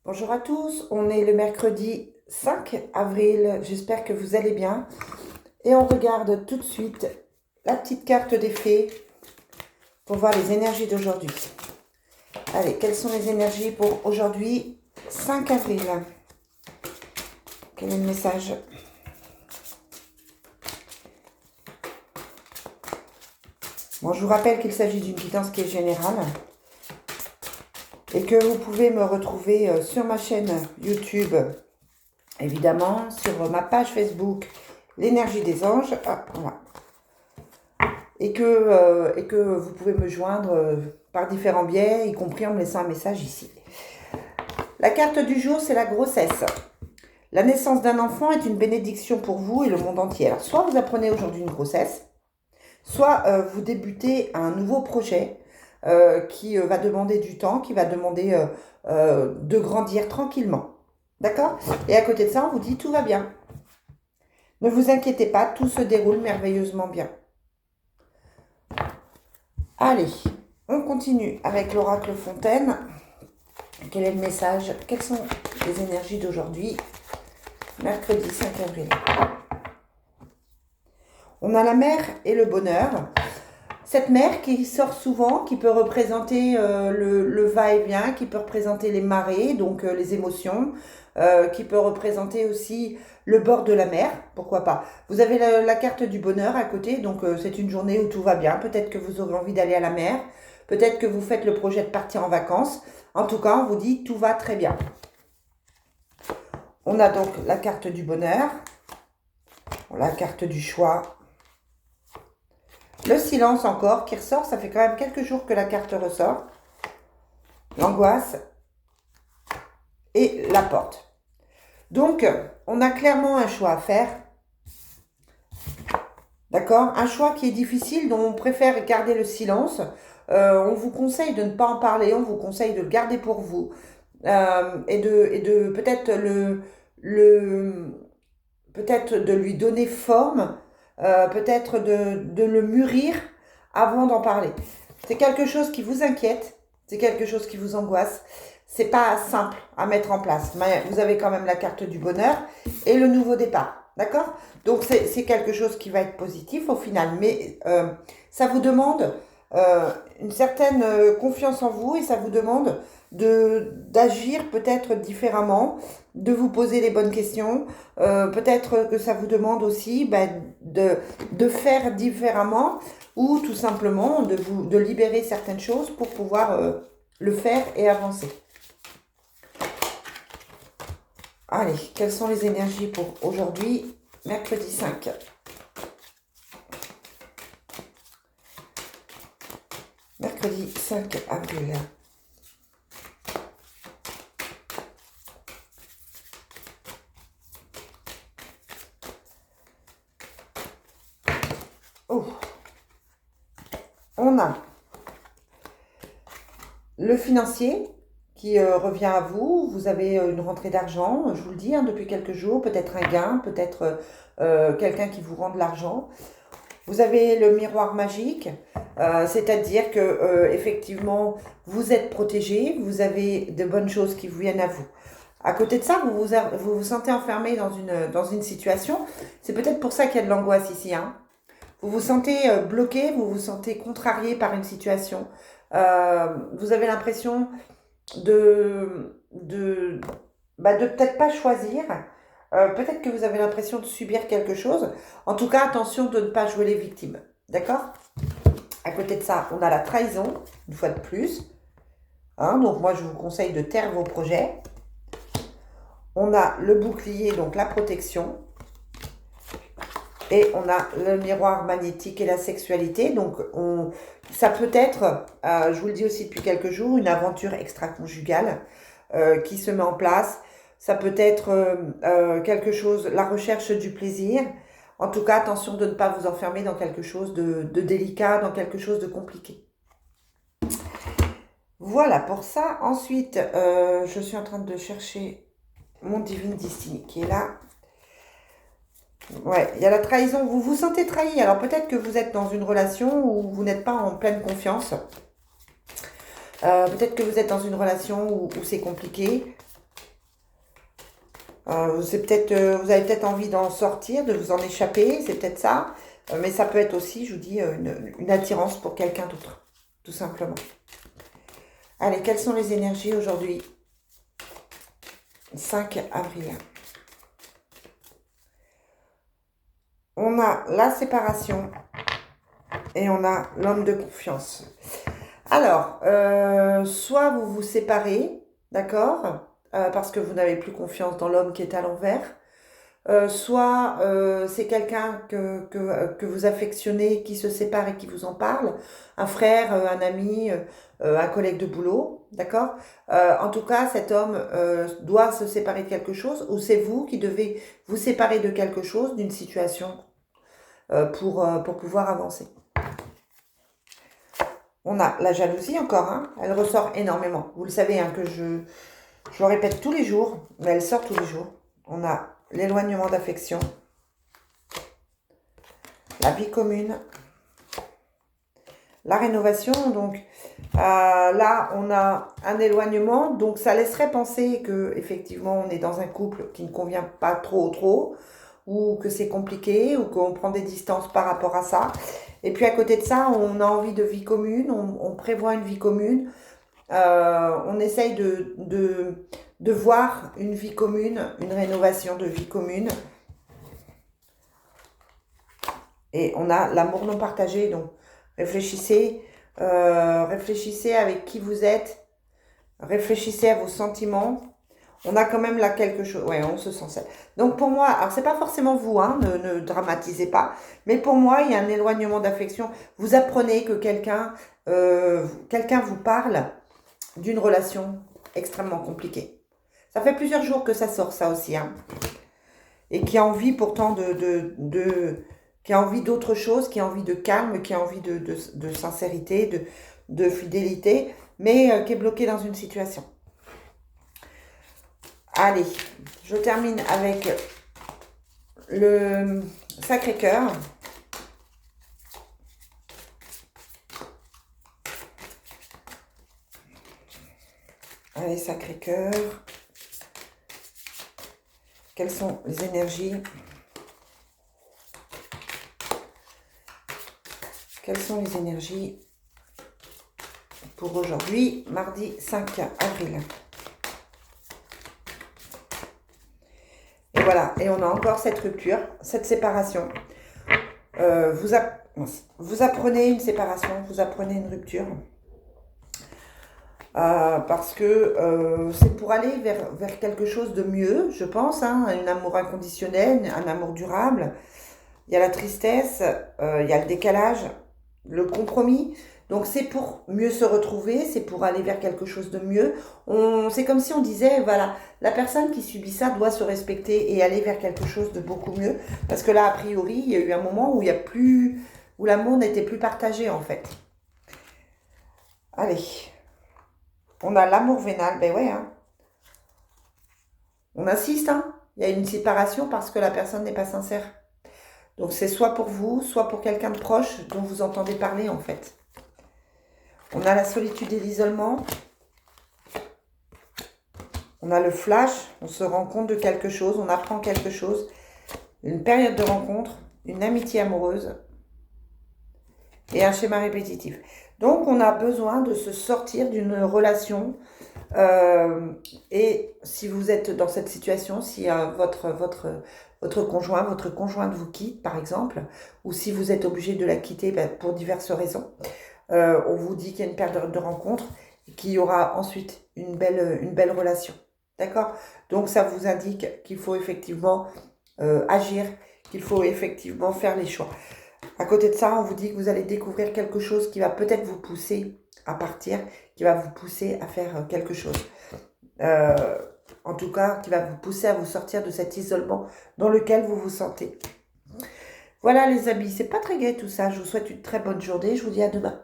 Bonjour à tous, on est le mercredi 5 avril, j'espère que vous allez bien. Et on regarde tout de suite la petite carte des fées pour voir les énergies d'aujourd'hui. Allez, quelles sont les énergies pour aujourd'hui, 5 avril? Quel est le message? Bon, je vous rappelle qu'il s'agit d'une guidance qui est générale et que vous pouvez me retrouver sur ma chaîne YouTube, évidemment, sur ma page Facebook, l'énergie des anges. Ah, voilà. Et que vous pouvez me joindre par différents biais, y compris en me laissant un message ici. La carte du jour, c'est la grossesse. La naissance d'un enfant est une bénédiction pour vous et le monde entier. Alors, soit vous apprenez aujourd'hui une grossesse, soit vous débutez un nouveau projet qui va demander du temps, qui va demander de grandir tranquillement. D'accord? Et à côté de ça, on vous dit tout va bien. Ne vous inquiétez pas, tout se déroule merveilleusement bien. Allez, on continue avec l'oracle Fontaine. Quel est le message? Quelles sont les énergies d'aujourd'hui, mercredi 5 avril? On a la mer et le bonheur. Cette mer qui sort souvent, qui peut représenter le va-et-vient, qui peut représenter les marées, donc les émotions, qui peut représenter aussi le bord de la mer, pourquoi pas. Vous avez la carte du bonheur à côté, donc c'est une journée où tout va bien. Peut-être que vous aurez envie d'aller à la mer, peut-être que vous faites le projet de partir en vacances. En tout cas, on vous dit tout va très bien. On a donc la carte du bonheur, la carte du choix, le silence encore qui ressort, ça fait quand même quelques jours que la carte ressort, l'angoisse et la porte. Donc, on a clairement un choix à faire, d'accord? Un choix qui est difficile, dont on préfère garder le silence. On vous conseille de ne pas en parler, on vous conseille de le garder pour vous et de peut-être peut-être de lui donner forme, peut-être de le mûrir avant d'en parler. C'est quelque chose qui vous inquiète, c'est quelque chose qui vous angoisse. C'est pas simple à mettre en place, mais vous avez quand même la carte du bonheur et le nouveau départ, d'accord? Donc c'est quelque chose qui va être positif au final, mais ça vous demande une certaine confiance en vous et ça vous demande d'agir peut-être différemment, de vous poser les bonnes questions. Peut-être que ça vous demande aussi de faire différemment ou tout simplement de libérer certaines choses pour pouvoir le faire et avancer. Allez, quelles sont les énergies pour aujourd'hui, mercredi 5? Mercredi 5 avril. Oh. On a le financier qui revient à vous. Vous avez une rentrée d'argent, je vous le dis, depuis quelques jours, peut-être un gain, peut-être quelqu'un qui vous rend de l'argent. Vous avez le miroir magique, c'est-à-dire que effectivement, vous êtes protégé, vous avez de bonnes choses qui vous viennent à vous. À côté de ça, vous sentez enfermé dans une situation. C'est peut-être pour ça qu'il y a de l'angoisse ici, hein. Vous vous sentez bloqué, vous vous sentez contrarié par une situation. Vous avez l'impression de peut-être pas choisir. Peut-être que vous avez l'impression de subir quelque chose. En tout cas, attention de ne pas jouer les victimes. D'accord? À côté de ça, on a la trahison, une fois de plus. Hein, donc moi, je vous conseille de taire vos projets. On a le bouclier, donc la protection. Et on a le miroir magnétique et la sexualité. Donc, ça peut être, je vous le dis aussi depuis quelques jours, une aventure extra-conjugale qui se met en place. Ça peut être quelque chose, la recherche du plaisir. En tout cas, attention de ne pas vous enfermer dans quelque chose de délicat, dans quelque chose de compliqué. Voilà pour ça. Ensuite, je suis en train de chercher mon Divine Destiny qui est là. Ouais, il y a la trahison. Vous vous sentez trahi. Alors peut-être que vous êtes dans une relation où vous n'êtes pas en pleine confiance. Peut-être que vous êtes dans une relation où c'est compliqué. Vous avez peut-être envie d'en sortir, de vous en échapper, c'est peut-être ça. Mais ça peut être aussi, je vous dis, une attirance pour quelqu'un d'autre, tout simplement. Allez, quelles sont les énergies aujourd'hui? 5 avril. On a la séparation et on a l'homme de confiance. Alors, soit vous vous séparez, d'accord, parce que vous n'avez plus confiance dans l'homme qui est à l'envers, soit c'est quelqu'un que vous affectionnez, qui se sépare et qui vous en parle, un frère, un ami, un collègue de boulot, d'accord. En tout cas, cet homme doit se séparer de quelque chose, ou c'est vous qui devez vous séparer de quelque chose, d'une situation, pour pouvoir avancer. On a la jalousie encore, hein, elle ressort énormément. Vous le savez, hein, que je le répète tous les jours, mais elle sort tous les jours. On a l'éloignement d'affection, la vie commune, la rénovation. Donc là, on a un éloignement, donc ça laisserait penser que effectivement on est dans un couple qui ne convient pas trop, ou que c'est compliqué, ou qu'on prend des distances par rapport à ça. Et puis à côté de ça, on a envie de vie commune, on prévoit une vie commune, on essaye de voir une vie commune, une rénovation de vie commune. Et on a l'amour non partagé, donc réfléchissez avec qui vous êtes, réfléchissez à vos sentiments. On a quand même là quelque chose, ouais, on se sent seul. Donc pour moi, alors c'est pas forcément vous, hein, ne dramatisez pas, mais pour moi, il y a un éloignement d'affection. Vous apprenez que quelqu'un vous parle d'une relation extrêmement compliquée. Ça fait plusieurs jours que ça sort, ça aussi, hein. Et qui a envie pourtant qui a envie d'autre chose, qui a envie de calme, qui a envie de sincérité, de fidélité, mais qui est bloqué dans une situation. Allez, je termine avec le Sacré-Cœur. Allez, Sacré-Cœur. Quelles sont les énergies? Quelles sont les énergies pour aujourd'hui, mardi 5 avril? Et voilà, et on a encore cette rupture, cette séparation. Vous apprenez une séparation, vous apprenez une rupture. Parce que c'est pour aller vers quelque chose de mieux, je pense, hein, un amour inconditionnel, un amour durable. Il y a la tristesse, il y a le décalage, le compromis. Donc c'est pour mieux se retrouver, c'est pour aller vers quelque chose de mieux. C'est comme si on disait, voilà, la personne qui subit ça doit se respecter et aller vers quelque chose de beaucoup mieux. Parce que là, a priori, il y a eu un moment où l'amour n'était plus partagé, en fait. Allez, on a l'amour vénal, ben ouais, hein. On insiste, hein. Il y a une séparation parce que la personne n'est pas sincère. Donc c'est soit pour vous, soit pour quelqu'un de proche dont vous entendez parler, en fait. On a la solitude et l'isolement. On a le flash, on se rend compte de quelque chose, on apprend quelque chose. Une période de rencontre, une amitié amoureuse et un schéma répétitif. Donc on a besoin de se sortir d'une relation. Et si vous êtes dans cette situation, si votre conjoint, votre conjointe vous quitte, par exemple, ou si vous êtes obligé de la quitter pour diverses raisons, on vous dit qu'il y a une période de rencontre et qu'il y aura ensuite une belle relation. D'accord? Donc ça vous indique qu'il faut effectivement agir, qu'il faut effectivement faire les choix. À côté de ça, on vous dit que vous allez découvrir quelque chose qui va peut-être vous pousser à partir, qui va vous pousser à faire quelque chose. En tout cas, qui va vous pousser à vous sortir de cet isolement dans lequel vous vous sentez. Voilà les amis, c'est pas très gai tout ça. Je vous souhaite une très bonne journée. Je vous dis à demain.